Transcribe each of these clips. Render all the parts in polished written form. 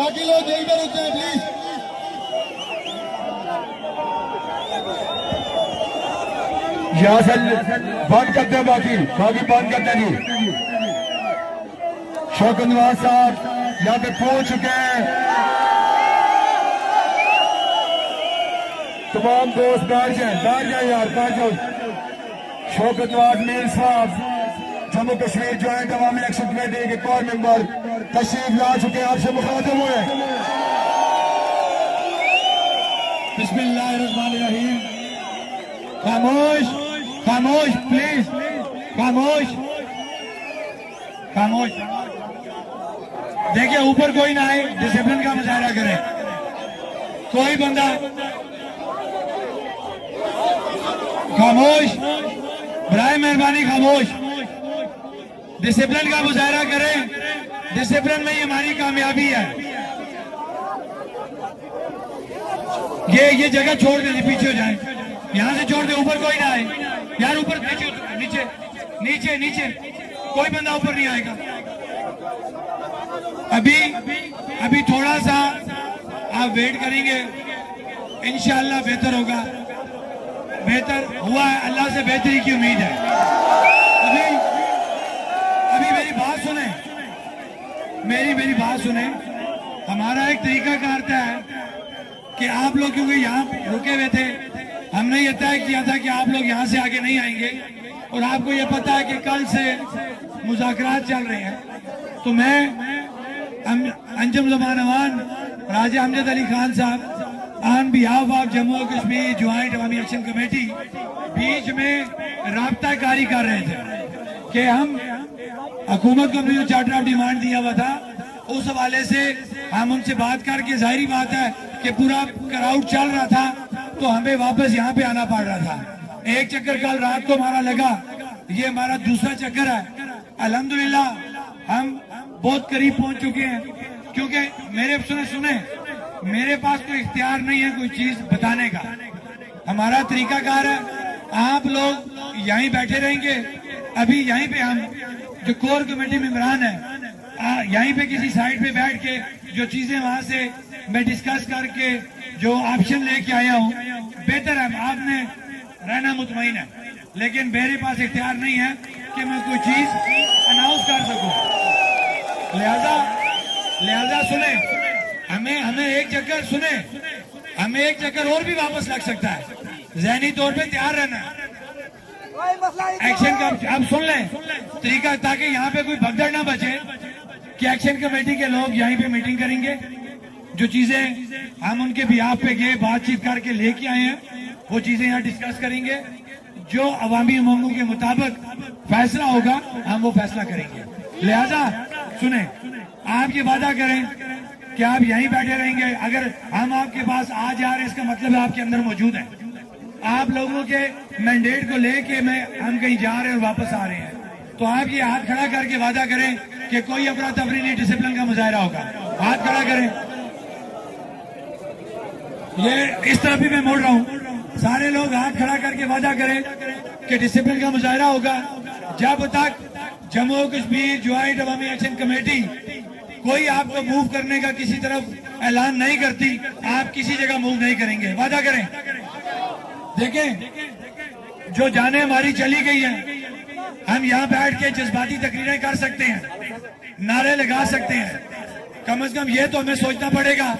बाकी लोग यहीं पर रुकते हैं प्लीज। यहाँ से बंद करते हैं, बाकी बंद करते नहीं। शौकत नवाज साहब यहाँ पे पहुंच चुके हैं। तमाम दोस्त बैठ जाए यार, बैठ जाओ। शौकत नवाज मीर साहब Jammu Kashmir joint Awami action committee के कोर मेंबर तशरीफ ला चुके हैं, आपसे मुखातिब हुए। बिस्मिल्लाहिर्रहमानिर्रहीम। खामोश खामोश प्लीज, खामोश खामोश। देखिए ऊपर कोई ना आए, डिसिप्लिन का मुजाहरा करे। कोई बंदा खामोश, बराए मेहरबानी खामोश। डिसिप्लिन का मुजाहरा करें, डिसिप्लिन में ही हमारी कामयाबी है। ये जगह छोड़ दें, पीछे हो जाए, यहाँ से छोड़ दे, ऊपर कोई ना आए यार। ऊपर नीचे नीचे नीचे कोई बंदा ऊपर नहीं आएगा। अभी थोड़ा सा आप वेट करेंगे, इंशाअल्लाह बेहतर होगा। बेहतर हुआ है, अल्लाह से बेहतरी की उम्मीद है। अभी मेरी बात सुने। हमारा एक तरीका कारता है कि आप लोग क्योंकि यहाँ रुके हुए थे, हमने ये तय किया था कि आप लोग यहाँ से आगे नहीं आएंगे। और आपको ये पता है कि कल से मुज़ाकरात चल रहे हैं। तो मैं अंजुम ज़मान अवान राजा अमजद अली खान साहब on behalf of Jammu Kashmir joint Awami action committee बीच में राब्ता कारी कर रहे थे कि हम हुकूमत को हमने जो चार्टर ऑफ डिमांड दिया हुआ था, उस हवाले से हम उनसे बात करके, जाहिर बात है कि पूरा क्राउड चल रहा था तो हमें वापस यहाँ पे आना पड़ रहा था। एक चक्कर कल रात को हमारा लगा, ये हमारा दूसरा चक्कर है। अल्हम्दुलिल्लाह हम बहुत करीब पहुंच चुके हैं, क्योंकि मेरे पास कोई इख्तियार नहीं है कोई चीज बताने का। हमारा तरीकाकार है, आप लोग यहीं बैठे रहेंगे। अभी यहीं पे हम जो कोर कमेटी मेंबरान है, यहीं पे किसी साइड पे बैठ के जो चीजें वहां से मैं डिस्कस करके जो ऑप्शन लेके आया हूँ, बेहतर है। आपने रहना मुतमईन है, लेकिन मेरे पास इख्तियार नहीं है कि मैं कोई चीज अनाउंस कर सकूं। लिहाजा सुने, हमें एक चक्कर और भी वापस लग सकता है। ज़हनी तौर पे तैयार रहना है। एक्शन का आप सुन लें तरीका, ताकि यहाँ पे कोई भगदड़ ना बचे कि एक्शन कमेटी के लोग यहीं पे मीटिंग करेंगे। जो चीजें हम उनके बिहाफ पे गए, बातचीत करके लेके आए हैं, वो चीजें यहाँ डिस्कस करेंगे। जो अवामी मांगों के मुताबिक फैसला होगा, हम वो फैसला करेंगे। लिहाजा सुने, आप ये वादा करें कि आप यहीं बैठे रहेंगे। अगर हम आपके पास आ जा रहे हैं, इसका मतलब है आपके अंदर मौजूद है। आप लोगों के मैंडेट को लेके हम कहीं जा रहे हैं और वापस आ रहे हैं, तो आप ये हाथ खड़ा करके वादा करें कि कोई अफरा तफरी नहीं, डिसिप्लिन का मुजाहरा होगा। हाथ खड़ा करें। ये इस तरफ भी मैं मोड़ रहा हूँ, सारे लोग हाथ खड़ा करके वादा करें कि डिसिप्लिन का मुजाहरा होगा। जब तक Jammu Kashmir joint Awami action committee कोई आपको मूव करने का किसी तरफ ऐलान नहीं करती, आप किसी जगह मूव नहीं करेंगे। वादा करें। देखें, जो जाने हमारी चली गई है, हम यहाँ बैठ के जज्बाती तकरीरें कर सकते हैं, नारे लगा सकते हैं। कम से कम ये तो हमें सोचना पड़ेगा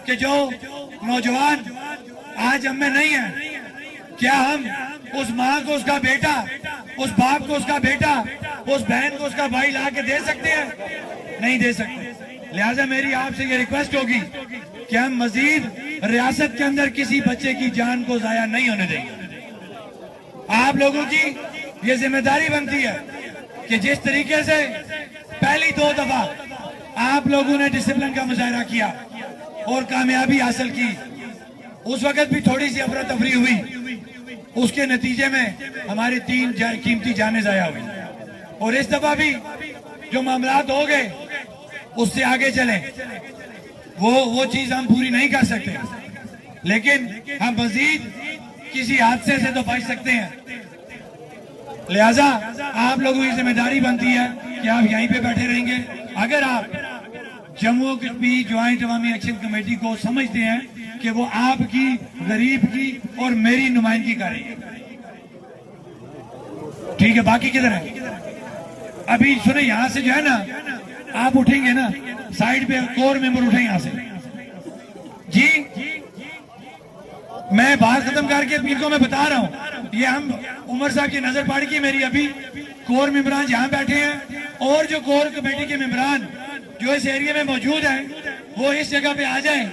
कि जो नौजवान आज हम में नहीं है, क्या हम उस माँ को उसका बेटा, उस बाप को उसका बेटा, उस बहन को उसका भाई ला के दे सकते हैं? नहीं दे सकते। लिहाजा मेरी आपसे ये रिक्वेस्ट होगी कि हम मजीद रियासत के अंदर किसी बच्चे की जान को जाया नहीं होने देंगे। आप लोगों की ये जिम्मेदारी बनती है कि जिस तरीके से पहली 2 दफा आप लोगों ने डिसिप्लिन का मुजाहरा किया और कामयाबी हासिल की, उस वक्त भी थोड़ी सी अफरा तफरी हुई, उसके नतीजे में हमारी 3 कीमती जानें जाया हुई। और इस दफा भी जो मामलात हो गए, उससे आगे चले, वो चीज हम पूरी नहीं कर सकते, लेकिन हम मजीद किसी हादसे से तो बच सकते हैं। लिहाजा आप लोगों की जिम्मेदारी बनती है कि आप यहीं पे बैठे रहेंगे। अगर आप Jammu Kashmir joint Awami action committee को समझते हैं कि वो आपकी, गरीब की और मेरी नुमाइंदगी कर रही है। ठीक है, बाकी किधर है? अभी सुने, यहां से जो है ना, आप उठेंगे ना, साइड पे कोर मेंबर उठे यहां से जी। मैं बात खत्म करके इनको मैं बता रहा हूं, ये हम उमर साहब की नजर पड़ गई मेरी। अभी कोर मेंबरान जहां बैठे हैं और जो कोर कमेटी के मेंबरान जो इस एरिया में मौजूद हैं वो इस जगह पे आ जाएं।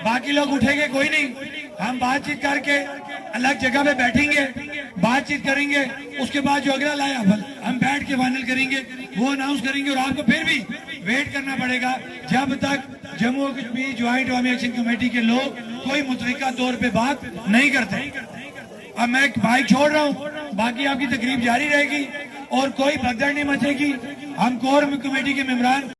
बाकी लोग उठेंगे कोई नहीं, हम बातचीत करके अलग जगह पे बैठेंगे, बातचीत करेंगे, उसके बाद जो अगला लाया हम बैठ के फाइनल करेंगे, वो अनाउंस करेंगे। और आपको फिर भी वेट करना पड़ेगा जब तक Jammu Kashmir joint Awami action committee के लोग कोई मुतलका तौर पे बात नहीं करते। अब मैं बाइक छोड़ रहा हूँ, बाकी आपकी तकरीब जारी रहेगी और कोई भगदड़ नहीं मचेगी। हम कोर कमेटी के मेंबरान